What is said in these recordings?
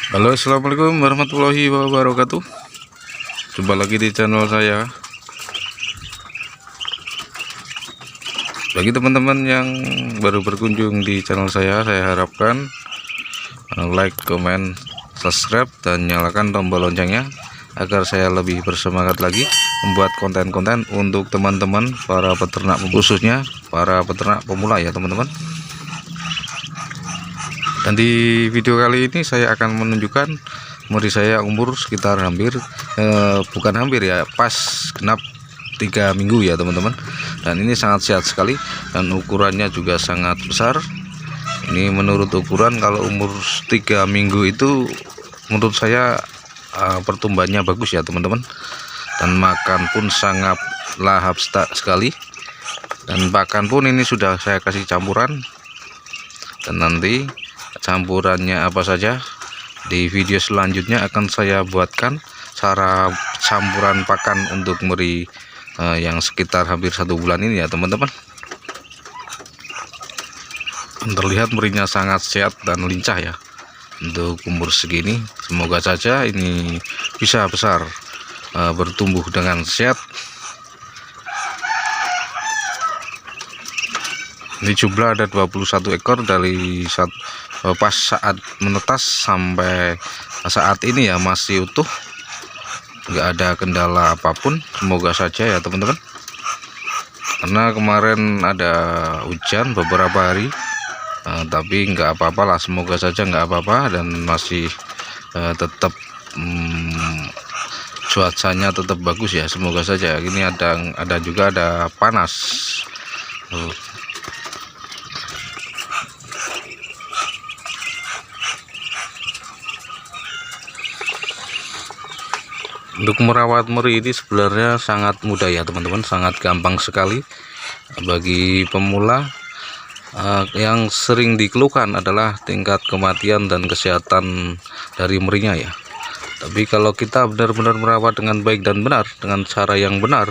Halo, assalamualaikum warahmatullahi wabarakatuh. Jumpa lagi di channel saya. Bagi teman-teman yang baru berkunjung di channel saya harapkan like, comment, subscribe, dan nyalakan tombol loncengnya agar saya lebih bersemangat lagi membuat konten-konten untuk teman-teman para peternak, khususnya para peternak pemula ya teman-teman. Dan di video kali ini saya akan menunjukkan meri saya umur sekitar bukan hampir ya, pas genap 3 minggu ya teman-teman. Dan ini sangat sehat sekali dan ukurannya juga sangat besar. Ini menurut ukuran kalau umur 3 minggu itu menurut saya pertumbuhannya bagus ya teman-teman. Dan makan pun sangat lahap sekali. Dan pakan pun ini sudah saya kasih campuran. Dan nanti campurannya apa saja di video selanjutnya akan saya buatkan cara campuran pakan untuk meri yang sekitar hampir 1 bulan ini ya teman-teman. Terlihat merinya sangat sehat dan lincah ya untuk umur segini. Semoga saja ini bisa besar, bertumbuh dengan sehat. Ini jumlah ada 21 ekor dari pas saat menetas sampai saat ini ya masih utuh, nggak ada kendala apapun. Semoga saja ya teman-teman, karena kemarin ada hujan beberapa hari, tapi nggak apa-apa lah, semoga saja nggak apa-apa dan masih tetap cuacanya tetap bagus ya, semoga saja. Ini ada juga ada panas. Untuk merawat meri ini sebenarnya sangat mudah ya teman-teman, sangat gampang sekali. Bagi pemula yang sering dikeluhkan adalah tingkat kematian dan kesehatan dari merinya ya. Tapi kalau kita benar-benar merawat dengan baik dan benar, dengan cara yang benar,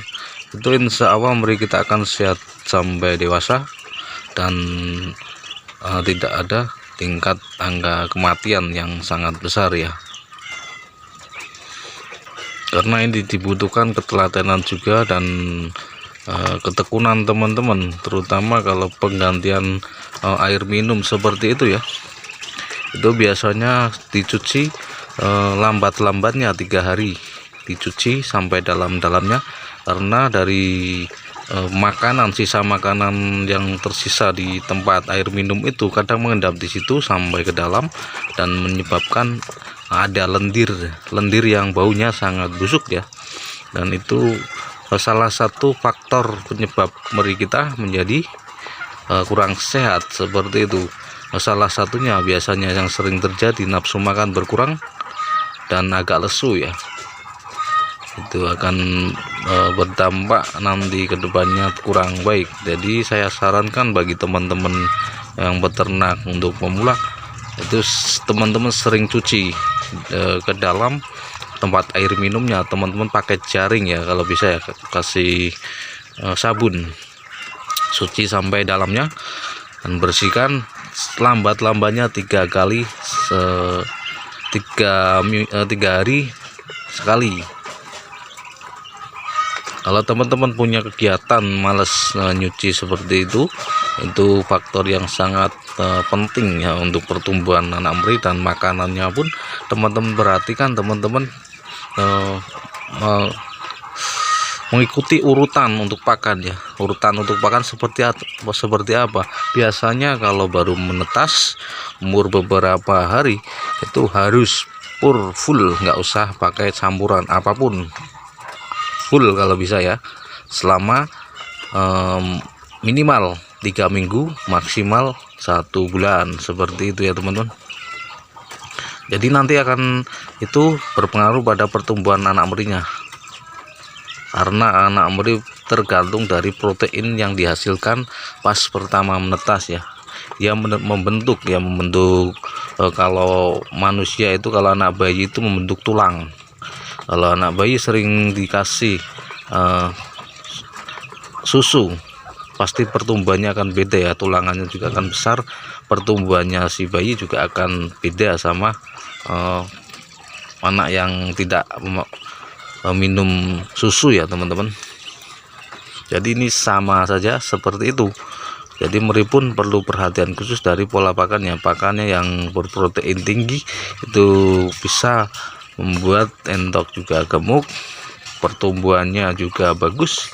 itu insya Allah meri kita akan sehat sampai dewasa dan tidak ada tingkat angka kematian yang sangat besar ya. Karena ini dibutuhkan ketelatenan juga dan ketekunan teman-teman, terutama kalau penggantian air minum seperti itu ya. Itu biasanya dicuci lambat-lambatnya 3 hari dicuci sampai dalam-dalamnya, karena dari sisa makanan yang tersisa di tempat air minum itu kadang mengendap di situ sampai ke dalam dan menyebabkan ada lendir yang baunya sangat busuk ya. Dan itu salah satu faktor penyebab meri kita menjadi kurang sehat seperti itu. Salah satunya biasanya yang sering terjadi nafsu makan berkurang dan agak lesu ya. Itu akan berdampak nanti kedepannya kurang baik. Jadi saya sarankan bagi teman-teman yang beternak untuk pemula, itu teman-teman sering cuci ke dalam tempat air minumnya, teman-teman pakai jaring ya kalau bisa ya, kasih sabun, cuci sampai dalamnya dan bersihkan lambat-lambatnya 3 kali 3 hari sekali. Kalau teman-teman punya kegiatan males nyuci seperti itu faktor yang sangat penting ya untuk pertumbuhan anak meri. Dan makanannya pun teman-teman perhatikan, teman-teman mengikuti urutan untuk pakan ya. Urutan untuk pakan seperti apa? Biasanya kalau baru menetas umur beberapa hari itu harus full, nggak usah pakai campuran apapun, full kalau bisa ya, selama minimal 3 minggu, maksimal 1 bulan, seperti itu ya teman-teman. Jadi nanti akan itu berpengaruh pada pertumbuhan anak merinya, karena anak meri tergantung dari protein yang dihasilkan pas pertama menetas ya. Dia membentuk kalau manusia itu, kalau anak bayi itu membentuk tulang. Kalau anak bayi sering dikasih susu, pasti pertumbuhannya akan beda ya, tulangannya juga akan besar, pertumbuhannya si bayi juga akan beda sama anak yang tidak minum susu ya teman-teman. Jadi ini sama saja seperti itu. Jadi meri pun perlu perhatian khusus dari pola pakannya. Pakannya yang berprotein tinggi itu bisa membuat entok juga gemuk, pertumbuhannya juga bagus.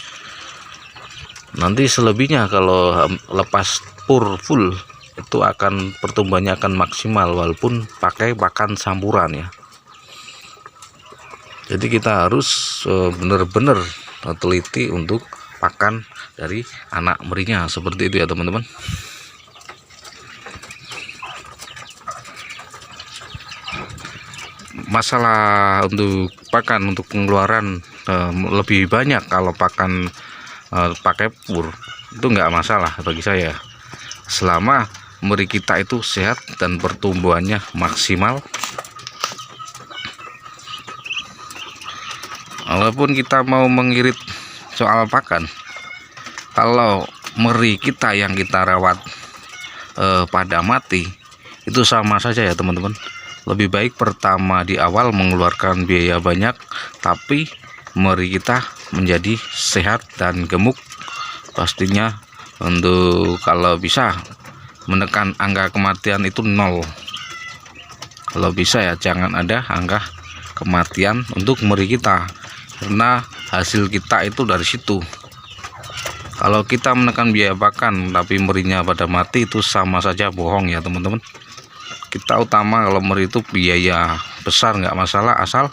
Nanti selebihnya kalau lepas full itu akan pertumbuhannya akan maksimal walaupun pakai pakan campuran ya. Jadi kita harus benar-benar teliti untuk pakan dari anak merinya, seperti itu ya teman-teman. Masalah untuk pakan, untuk pengeluaran lebih banyak kalau pakan pakai pur itu nggak masalah bagi saya, selama meri kita itu sehat dan pertumbuhannya maksimal. Walaupun kita mau mengirit soal pakan, kalau meri kita yang kita rawat pada mati, itu sama saja ya teman-teman. Lebih baik pertama di awal mengeluarkan biaya banyak, tapi meri kita menjadi sehat dan gemuk. Pastinya untuk kalau bisa menekan angka kematian itu 0. Kalau bisa ya jangan ada angka kematian untuk meri kita, karena hasil kita itu dari situ. Kalau kita menekan biaya pakan tapi merinya pada mati, itu sama saja bohong ya teman-teman. Kita utama kalau meri itu biaya besar nggak masalah, asal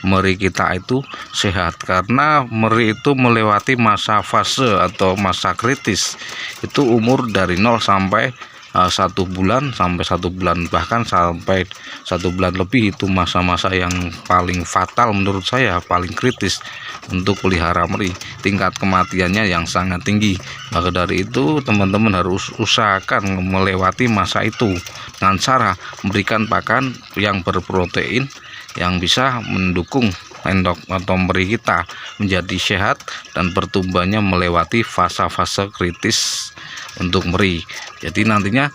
meri kita itu sehat. Karena meri itu melewati masa fase atau masa kritis, itu umur dari 0 sampai 1 bulan, sampai 1 bulan, bahkan sampai 1 bulan lebih. Itu masa-masa yang paling fatal menurut saya, paling kritis untuk pelihara meri, tingkat kematiannya yang sangat tinggi. Maka dari itu teman-teman harus usahakan melewati masa itu dengan cara memberikan pakan yang berprotein yang bisa mendukung endok atau meri kita menjadi sehat dan pertumbuhannya melewati fase-fase kritis untuk meri. Jadi nantinya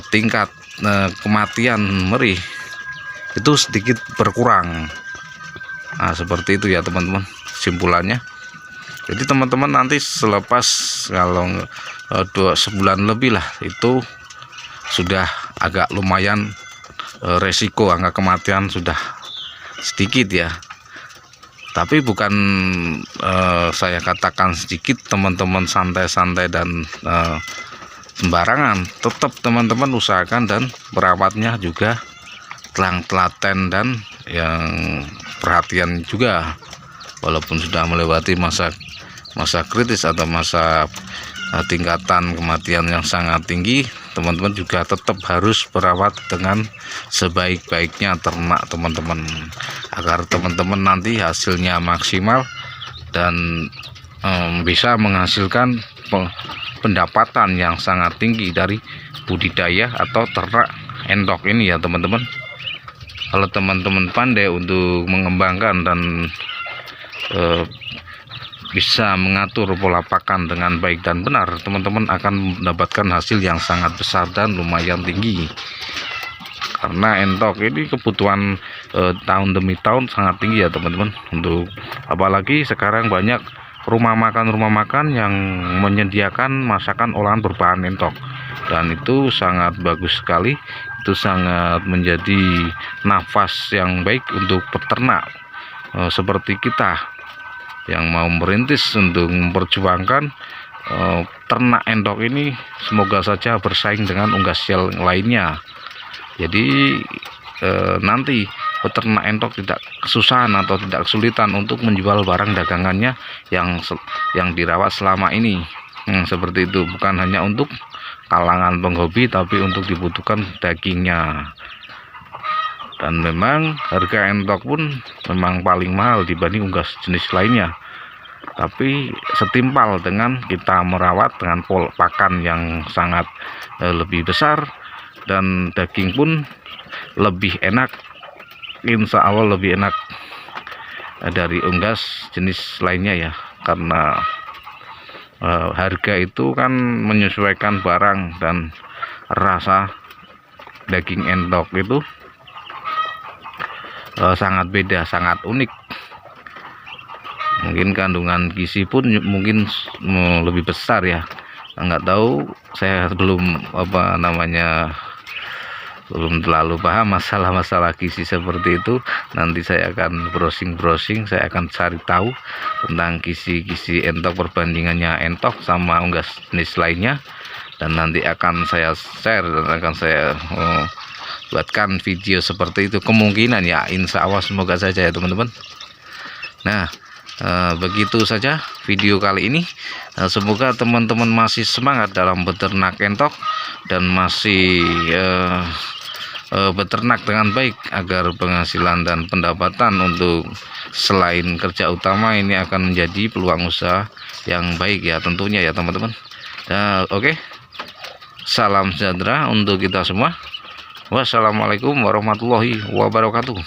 tingkat kematian meri itu sedikit berkurang. Nah, seperti itu ya teman-teman simpulannya. Jadi teman-teman nanti selepas kalau sebulan lebih lah, itu sudah agak lumayan resiko angka kematian sudah sedikit ya. Tapi bukan saya katakan sedikit teman-teman santai-santai dan sembarangan. Tetap teman-teman usahakan dan merawatnya juga telaten dan yang perhatian juga. Walaupun sudah melewati masa kritis atau masa tingkatan kematian yang sangat tinggi, teman-teman juga tetap harus merawat dengan sebaik-baiknya ternak teman-teman, agar teman-teman nanti hasilnya maksimal dan bisa menghasilkan pendapatan yang sangat tinggi dari budidaya atau ternak endok ini ya teman-teman. Kalau teman-teman pandai untuk mengembangkan dan bisa mengatur pola pakan dengan baik dan benar, teman-teman akan mendapatkan hasil yang sangat besar dan lumayan tinggi. Karena entok ini kebutuhan tahun demi tahun sangat tinggi ya teman-teman. Untuk apalagi sekarang banyak rumah makan yang menyediakan masakan olahan berbahan entok, dan itu sangat bagus sekali. Itu sangat menjadi nafas yang baik untuk peternak seperti kita yang mau merintis untuk memperjuangkan ternak endok ini. Semoga saja bersaing dengan unggas yang lainnya. Jadi nanti peternak endok tidak kesusahan atau tidak kesulitan untuk menjual barang dagangannya yang dirawat selama ini. Seperti itu, bukan hanya untuk kalangan penghobi tapi untuk dibutuhkan dagingnya. Dan memang harga entok pun memang paling mahal dibanding unggas jenis lainnya, tapi setimpal dengan kita merawat dengan pola pakan yang sangat lebih besar, dan daging pun lebih enak, insya Allah lebih enak dari unggas jenis lainnya ya. Karena harga itu kan menyesuaikan barang, dan rasa daging entok itu sangat beda, sangat unik. Mungkin kandungan gizi pun mungkin lebih besar ya, nggak tahu, saya belum belum terlalu paham masalah gizi seperti itu. Nanti saya akan browsing, saya akan cari tahu tentang gizi entok, perbandingannya entok sama unggas jenis lainnya, dan nanti akan saya share dan akan saya buatkan video seperti itu. Kemungkinan ya, insya Allah, semoga saja ya teman-teman. Nah, begitu saja video kali ini. Semoga teman-teman masih semangat dalam beternak entok dan masih beternak dengan baik, agar penghasilan dan pendapatan untuk selain kerja utama ini akan menjadi peluang usaha yang baik ya tentunya ya teman-teman. Oke. Salam sejahtera untuk kita semua. Wassalamualaikum warahmatullahi wabarakatuh.